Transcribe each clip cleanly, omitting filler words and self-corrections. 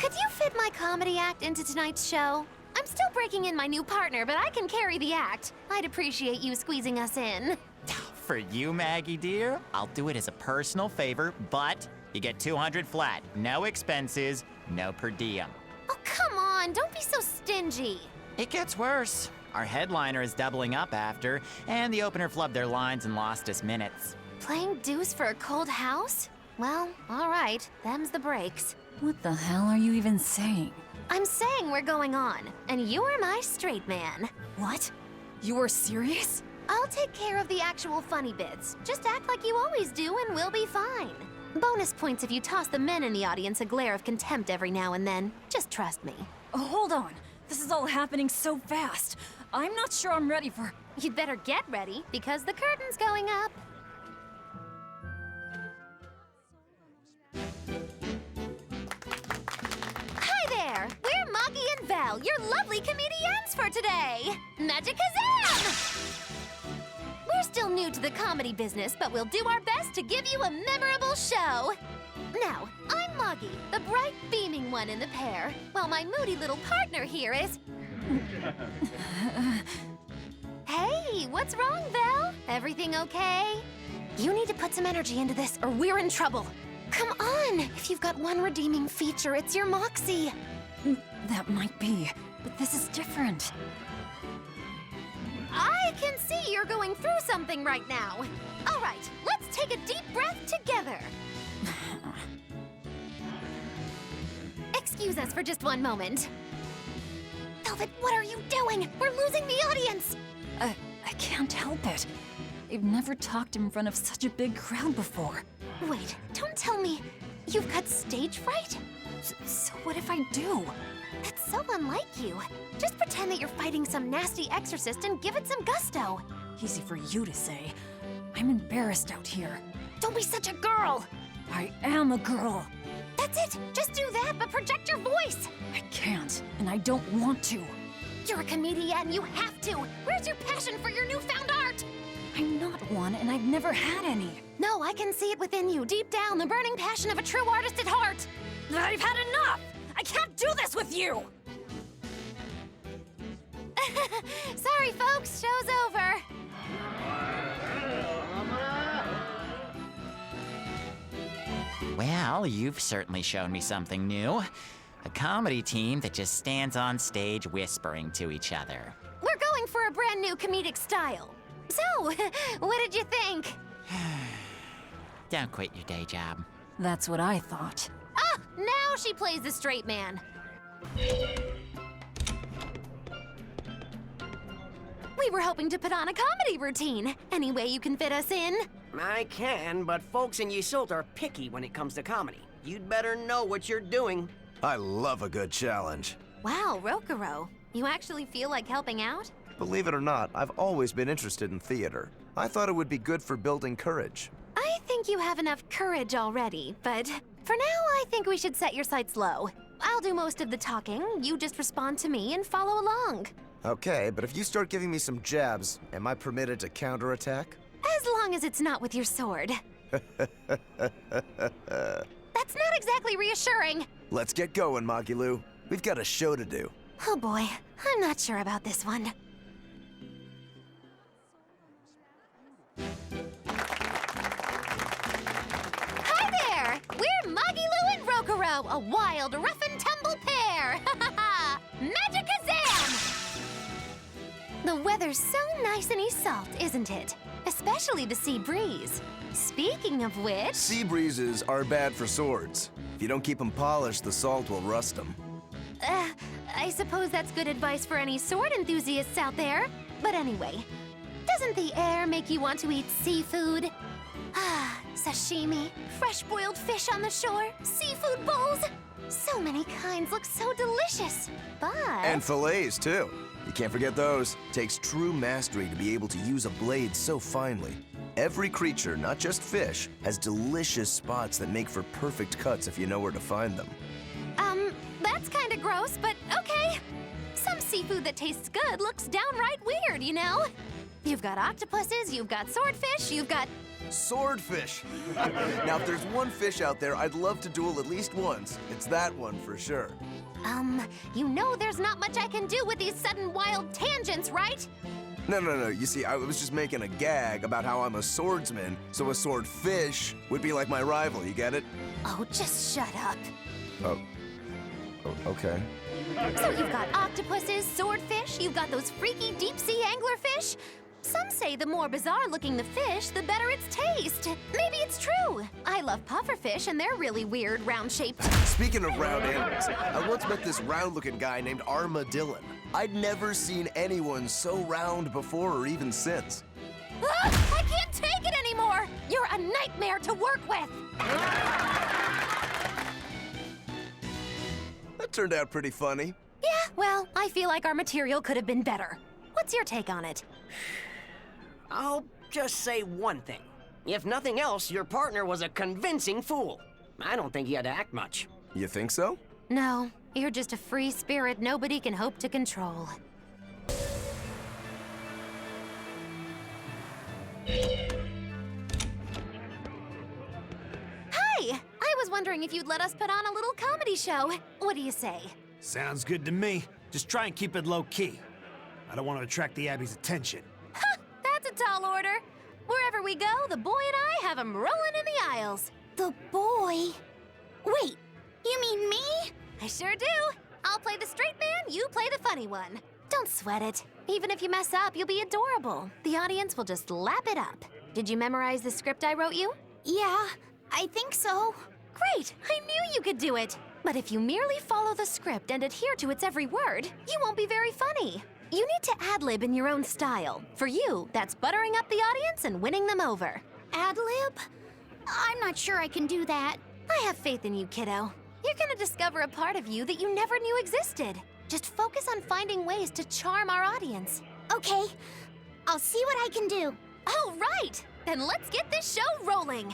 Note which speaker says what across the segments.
Speaker 1: Could you fit my comedy act into tonight's show? I'm still breaking in my new partner, but I can carry the act. I'd appreciate you squeezing us in.
Speaker 2: For you, Maggie dear, I'll do it as a personal favor, but you get 200 flat. No expenses, no per diem.
Speaker 1: Oh, come on, don't be so stingy.
Speaker 2: It gets worse. Our headliner is doubling up after, and the opener flubbed their lines and lost us minutes.
Speaker 1: Playing deuce for a cold house? Well, all right, them's the breaks.
Speaker 3: What the hell are you even saying?
Speaker 1: I'm saying we're going on, and you're my straight man.
Speaker 3: What? You are serious?
Speaker 1: I'll take care of the actual funny bits. Just act like you always do and we'll be fine. Bonus points if you toss the men in the audience a glare of contempt every now and then. Just trust me.
Speaker 3: Oh, hold on. This is all happening so fast. I'm not sure I'm ready for...
Speaker 1: You'd better get ready, because the curtain's going up. Hi there! We're Maggie and Val, your lovely comedians for today! Magikazam! We're still new to the comedy business, but we'll do our best to give you a memorable show. Now, I'm Maggie, the bright, beaming one in the pair, while my moody little partner here is... Hey, what's wrong, Val? Everything okay? You need to put some energy into this, or we're in trouble. Come on! If you've got one redeeming feature, it's your moxie.
Speaker 3: That might be, but this is different.
Speaker 1: I can see you're going through something right now. All right, let's take a deep breath together. Excuse us for just one moment. Velvet, what are you doing? We're losing the audience.
Speaker 3: I can't help it. I've never talked in front of such a big crowd before.
Speaker 1: Wait, don't tell me you've got stage fright?
Speaker 3: So what if I do?
Speaker 1: That's so unlike you. Just pretend that you're fighting some nasty exorcist and give it some gusto.
Speaker 3: Easy for you to say. I'm embarrassed out here.
Speaker 1: Don't be such a girl.
Speaker 3: I am a girl.
Speaker 1: That's it. Just do that, but project your voice.
Speaker 3: I can't, and I don't want to.
Speaker 1: You're a comedian. You have to. Where's your passion for your newfound art?
Speaker 3: I'm not one, and I've never had any.
Speaker 1: No, I can see it within you, deep down, the burning passion of a true artist at heart.
Speaker 3: I've had enough! I can't do this with you!
Speaker 1: Sorry, folks. Show's over.
Speaker 2: Well, you've certainly shown me something new. A comedy team that just stands on stage whispering to each other.
Speaker 1: We're going for a brand new comedic style. So, what did you think?
Speaker 2: Don't quit your day job.
Speaker 3: That's what I thought.
Speaker 1: Ah, now she plays the straight man. We were hoping to put on a comedy routine. Any way you can fit us in?
Speaker 4: I can, but folks in Yseult are picky when it comes to comedy. You'd better know what you're doing.
Speaker 5: I love a good challenge.
Speaker 1: Wow, Rokurou, you actually feel like helping out?
Speaker 5: Believe it or not, I've always been interested in theater. I thought it would be good for building courage.
Speaker 1: I think you have enough courage already, but for now, I think we should set your sights low. I'll do most of the talking, you just respond to me and follow along.
Speaker 5: Okay, but if you start giving me some jabs, am I permitted to counterattack?
Speaker 1: As long as it's not with your sword. That's not exactly reassuring.
Speaker 5: Let's get going, Magilou. We've got a show to do.
Speaker 1: Oh boy, I'm not sure about this one. Hi there! We're Magilou and Rokurou, a wild, rough and tumble pair! Magikazam! The weather's so nice in Yseult, isn't it? Especially the sea breeze. Speaking of which...
Speaker 5: Sea breezes are bad for swords. If you don't keep them polished, the salt will rust them.
Speaker 1: I suppose that's good advice for any sword enthusiasts out there. But anyway, doesn't the air make you want to eat seafood? Ah, sashimi, fresh-boiled fish on the shore, seafood bowls. So many kinds look so delicious, but...
Speaker 5: And fillets, too. You can't forget those. Takes true mastery to be able to use a blade so finely. Every creature, not just fish, has delicious spots that make for perfect cuts if you know where to find them.
Speaker 1: That's kinda gross, but okay. Some seafood that tastes good looks downright weird, you know? You've got octopuses, you've got swordfish, you've got...
Speaker 5: Swordfish! Now, if there's one fish out there I'd love to duel at least once, it's that one for sure.
Speaker 1: You know there's not much I can do with these sudden wild tangents, right?
Speaker 5: No. You see, I was just making a gag about how I'm a swordsman, so a swordfish would be like my rival, you get it?
Speaker 1: Oh, just shut up.
Speaker 5: Oh, okay.
Speaker 1: So you've got octopuses, swordfish, you've got those freaky deep-sea anglerfish. Some say the more bizarre-looking the fish, the better its taste. Maybe it's true. I love pufferfish, and they're really weird, round-shaped.
Speaker 5: Speaking of round animals, I once met this round-looking guy named Armadillon. I'd never seen anyone so round before or even since.
Speaker 1: Ah, I can't take it anymore! You're a nightmare to work with!
Speaker 5: That turned out pretty funny.
Speaker 1: Yeah, well, I feel like our material could have been better. What's your take on it?
Speaker 4: I'll just say one thing. If nothing else, your partner was a convincing fool. I don't think he had to act much.
Speaker 5: You think so?
Speaker 1: No, you're just a free spirit nobody can hope to control. Hi! I was wondering if you'd let us put on a little comedy show. What do you say?
Speaker 6: Sounds good to me. Just try and keep it low-key. I don't want to attract the Abbey's attention.
Speaker 1: Ha! That's a tall order. Wherever we go, the boy and I have him rolling in the aisles.
Speaker 7: The boy? Wait, you mean me?
Speaker 1: I sure do. I'll play the straight man, you play the funny one. Don't sweat it. Even if you mess up, you'll be adorable. The audience will just lap it up. Did you memorize the script I wrote you?
Speaker 7: Yeah, I think so.
Speaker 1: Great! I knew you could do it! But if you merely follow the script and adhere to its every word, you won't be very funny. You need to ad-lib in your own style. For you, that's buttering up the audience and winning them over.
Speaker 7: Ad-lib? I'm not sure I can do that.
Speaker 1: I have faith in you, kiddo. You're gonna discover a part of you that you never knew existed. Just focus on finding ways to charm our audience.
Speaker 7: Okay, I'll see what I can do.
Speaker 1: All right! Then let's get this show rolling!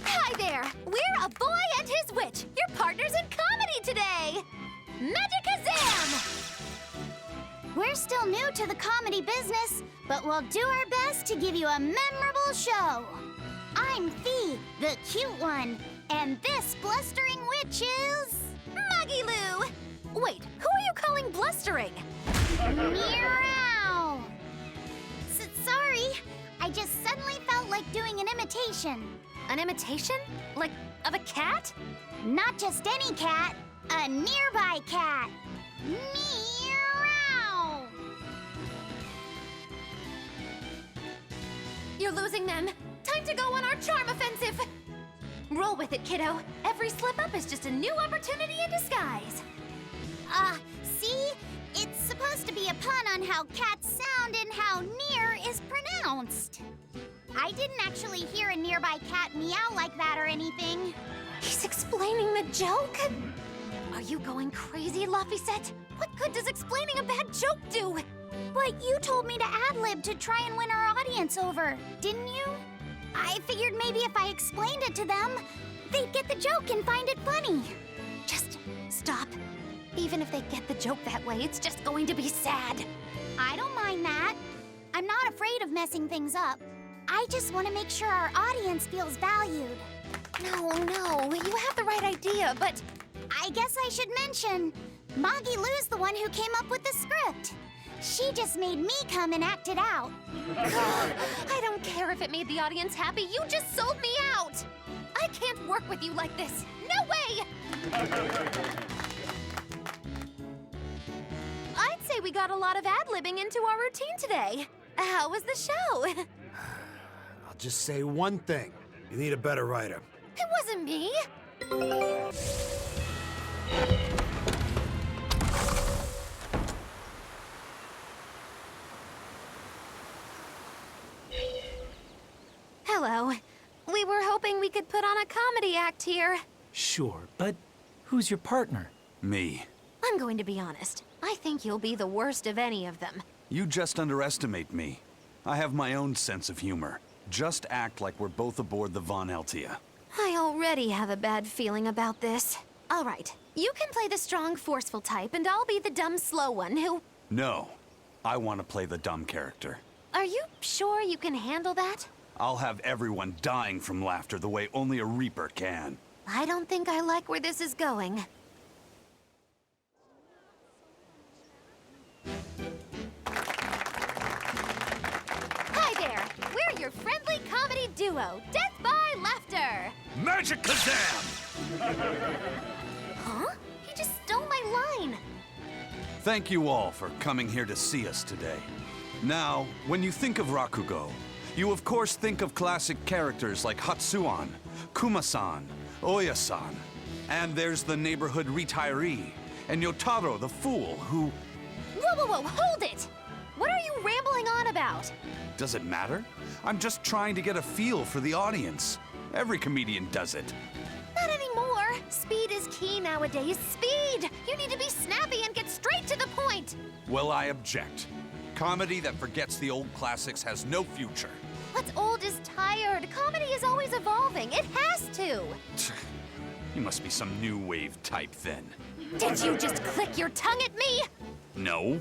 Speaker 1: Hi there! We're A Boy and His Witch, your partners in comedy today! Magicazam!
Speaker 7: We're still new to the comedy business, but we'll do our best to give you a memorable show. I'm Fee, the cute one, and this blustering witch is...
Speaker 1: Magilou! Wait, who are you calling blustering?
Speaker 7: Meow! Sorry, I just suddenly felt like doing an imitation.
Speaker 1: An imitation? Like, of a cat?
Speaker 7: Not just any cat, a nearby cat. Meow!
Speaker 1: You're losing them. Time to go on our charm offensive. Roll with it, kiddo. Every slip-up is just a new opportunity in disguise.
Speaker 7: See? It's supposed to be a pun on how cats sound and how near is pronounced. I didn't actually hear a nearby cat meow like that or anything.
Speaker 1: He's explaining the joke? Are you going crazy, Laphicet? What good does explaining a bad joke do?
Speaker 7: But you told me to ad-lib to try and win our audience over, didn't you? I figured maybe if I explained it to them, they'd get the joke and find it funny.
Speaker 1: Just stop. Even if they get the joke that way, it's just going to be sad.
Speaker 7: I don't mind that. I'm not afraid of messing things up. I just want to make sure our audience feels valued.
Speaker 1: No, you have the right idea, but...
Speaker 7: I guess I should mention, Magilou's the one who came up with the script. She just made me come and act it out.
Speaker 1: I don't care if it made the audience happy, you just sold me out! I can't work with you like this. No way! I'd say we got a lot of ad-libbing into our routine today. How was the show?
Speaker 6: I'll just say one thing. You need a better writer.
Speaker 1: It wasn't me. Hello. We were hoping we could put on a comedy act here.
Speaker 8: Sure, but who's your partner?
Speaker 9: Me.
Speaker 1: I'm going to be honest. I think you'll be the worst of any of them.
Speaker 9: You just underestimate me. I have my own sense of humor. Just act like we're both aboard the Von Altia.
Speaker 1: I already have a bad feeling about this. All right, you can play the strong, forceful type, and I'll be the dumb, slow one who...
Speaker 9: No, I want to play the dumb character.
Speaker 1: Are you sure you can handle that?
Speaker 9: I'll have everyone dying from laughter the way only a Reaper can.
Speaker 1: I don't think I like where this is going. Hi there! We're your friendly comedy duo, Death by Laughter!
Speaker 6: Magikazam!
Speaker 1: Huh? He just stole my line!
Speaker 9: Thank you all for coming here to see us today. Now, when you think of Rakugo, you of course think of classic characters like Hatsuan, Kuma-san, Oya-san, and there's the neighborhood retiree, and Yotaro the fool who...
Speaker 1: Whoa, hold it! What are you rambling on about?
Speaker 9: Does it matter? I'm just trying to get a feel for the audience. Every comedian does it.
Speaker 1: Not anymore! Speed is key nowadays. Speed! You need to be snappy and get straight to the point!
Speaker 9: Well, I object. Comedy that forgets the old classics has no future.
Speaker 1: What's old is tired. Comedy is always evolving. It has to!
Speaker 9: You must be some new wave type then.
Speaker 1: Did you just click your tongue at me?
Speaker 9: No.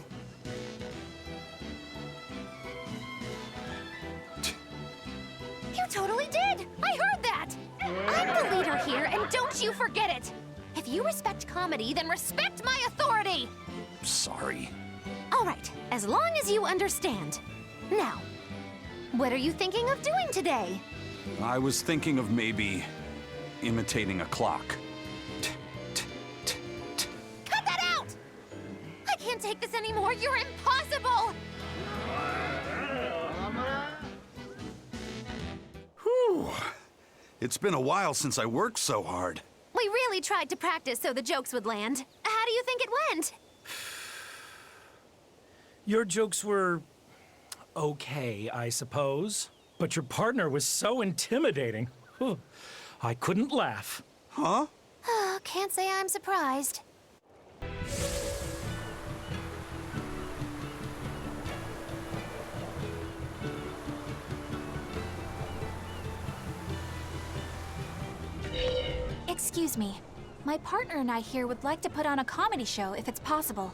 Speaker 1: You totally did! I heard that! I'm the leader here, and don't you forget it! If you respect comedy, then respect my authority!
Speaker 9: Sorry.
Speaker 1: All right, as long as you understand. Now, what are you thinking of doing today?
Speaker 9: I was thinking of maybe imitating a clock.
Speaker 1: Cut that out! I can't take this anymore. You're impossible!
Speaker 9: Whew. It's been a while since I worked so hard.
Speaker 1: We really tried to practice so the jokes would land. How do you think it went?
Speaker 8: Your jokes were okay, I suppose. But your partner was so intimidating. Whew. I couldn't laugh.
Speaker 9: Huh?
Speaker 1: Can't say I'm surprised.
Speaker 3: Excuse me. My partner and I here would like to put on a comedy show if it's possible.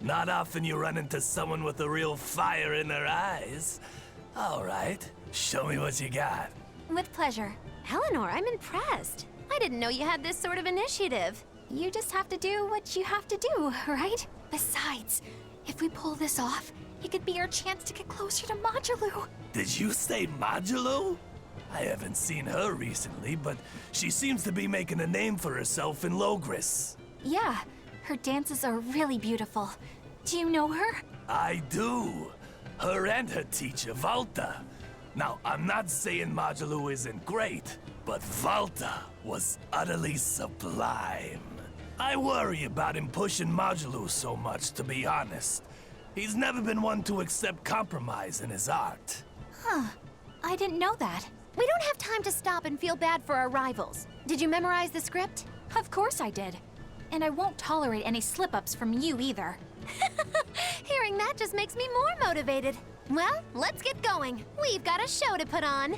Speaker 10: Not often you run into someone with a real fire in their eyes. All right, show me what you got.
Speaker 3: With pleasure.
Speaker 1: Eleanor, I'm impressed. I didn't know you had this sort of initiative.
Speaker 3: You just have to do what you have to do, right? Besides, if we pull this off, it could be our chance to get closer to Magilou.
Speaker 10: Did you say Magilou? I haven't seen her recently, but she seems to be making a name for herself in Logris.
Speaker 3: Yeah, her dances are really beautiful. Do you know her?
Speaker 10: I do. Her and her teacher, Valta. Now, I'm not saying Magilou isn't great, but Valta was utterly sublime. I worry about him pushing Magilou so much, to be honest. He's never been one to accept compromise in his art.
Speaker 3: Huh. I didn't know that.
Speaker 1: We don't have time to stop and feel bad for our rivals. Did you memorize the script?
Speaker 3: Of course I did. And I won't tolerate any slip-ups from you either.
Speaker 1: Hearing that just makes me more motivated. Well, let's get going. We've got a show to put on.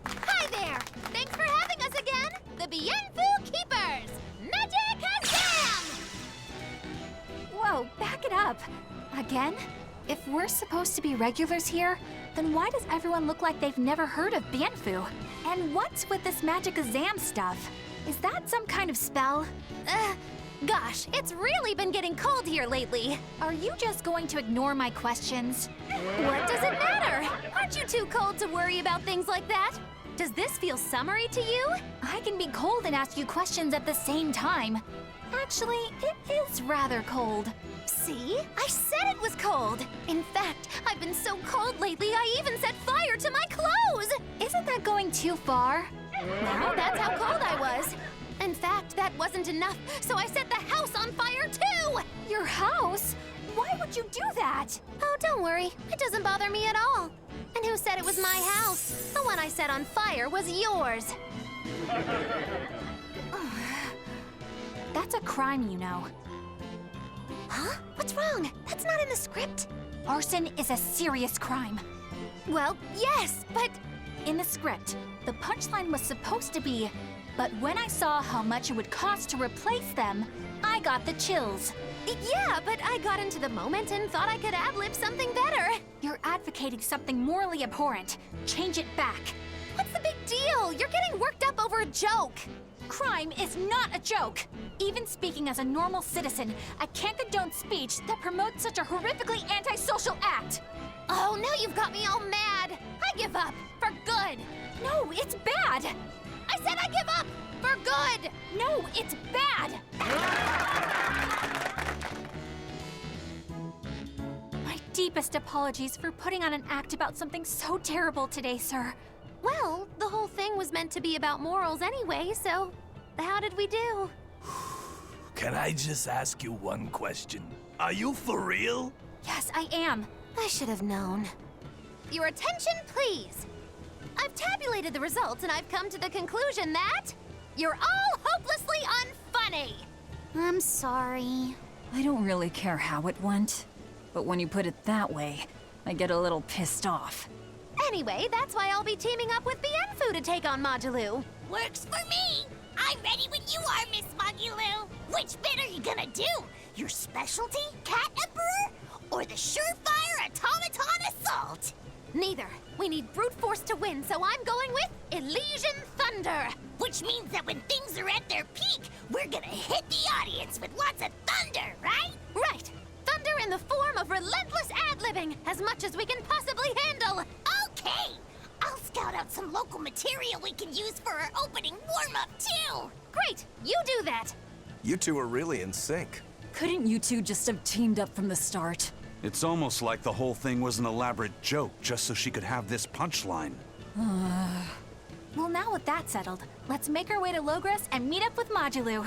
Speaker 1: Hi there! Thanks for having us again! The Bienfu Keepers! Magikazam!
Speaker 3: Whoa, back it up. Again? If we're supposed to be regulars here, then why does everyone look like they've never heard of Bienfu? And what's with this Magikazam stuff? Is that some kind of spell?
Speaker 1: Gosh, it's really been getting cold here lately.
Speaker 3: Are you just going to ignore my questions?
Speaker 1: What does it matter? Aren't you too cold to worry about things like that? Does this feel summery to you?
Speaker 3: I can be cold and ask you questions at the same time. Actually, it is rather cold.
Speaker 1: See? I said it was cold. In fact, I've been so cold lately, I even set fire to my clothes.
Speaker 3: Isn't that going too far?
Speaker 1: Well, that's how cold I was. In fact, that wasn't enough, so I set the house on fire too!
Speaker 3: Your house? Why would you do that?
Speaker 1: Oh, don't worry. It doesn't bother me at all. And who said it was my house? The one I set on fire was yours.
Speaker 3: That's a crime, you know.
Speaker 1: Huh? What's wrong? That's not in the script.
Speaker 3: Arson is a serious crime.
Speaker 1: Well, yes, but...
Speaker 3: In the script, the punchline was supposed to be, But when I saw how much it would cost to replace them, I got the chills.
Speaker 1: Yeah, but I got into the moment and thought I could ad-lib something better.
Speaker 3: You're advocating something morally abhorrent. Change it back.
Speaker 1: What's the big deal? You're getting worked up over a joke.
Speaker 3: Crime is not a joke. Even speaking as a normal citizen, I can't condone speech that promotes such a horrifically antisocial act.
Speaker 1: Oh, now you've got me all mad. I give up. For good.
Speaker 3: No, it's bad.
Speaker 1: I said I give up. For good.
Speaker 3: No, it's bad. My deepest apologies for putting on an act about something so terrible today, sir.
Speaker 1: Well, the whole thing was meant to be about morals anyway, so how did we do?
Speaker 10: Can I just ask you one question? Are you for real?
Speaker 3: Yes, I am.
Speaker 1: I should have known. Your attention, please. I've tabulated the results and I've come to the conclusion that you're all hopelessly unfunny.
Speaker 7: I'm sorry.
Speaker 11: I don't really care how it went, but when you put it that way, I get a little pissed off.
Speaker 1: Anyway, that's why I'll be teaming up with Bienfu to take on Magilou.
Speaker 7: Works for me. I'm ready when you are, Miss Magilou. Which bit are you gonna do? Your specialty, Cat Emperor? Or the surefire automaton assault?
Speaker 1: Neither. We need brute force to win, so I'm going with Elysian Thunder.
Speaker 7: Which means that when things are at their peak, we're gonna hit the audience with lots of thunder, right?
Speaker 1: Right. Thunder in the form of relentless ad-libbing, as much as we can possibly handle.
Speaker 7: Okay. I'll scout out some local material we can use for our opening warm-up, too.
Speaker 1: Great. You do that.
Speaker 5: You two are really in sync.
Speaker 11: Couldn't you two just have teamed up from the start?
Speaker 9: It's almost like the whole thing was an elaborate joke just so she could have this punchline.
Speaker 3: Well, now with that settled, let's make our way to Logres and meet up with Magilou.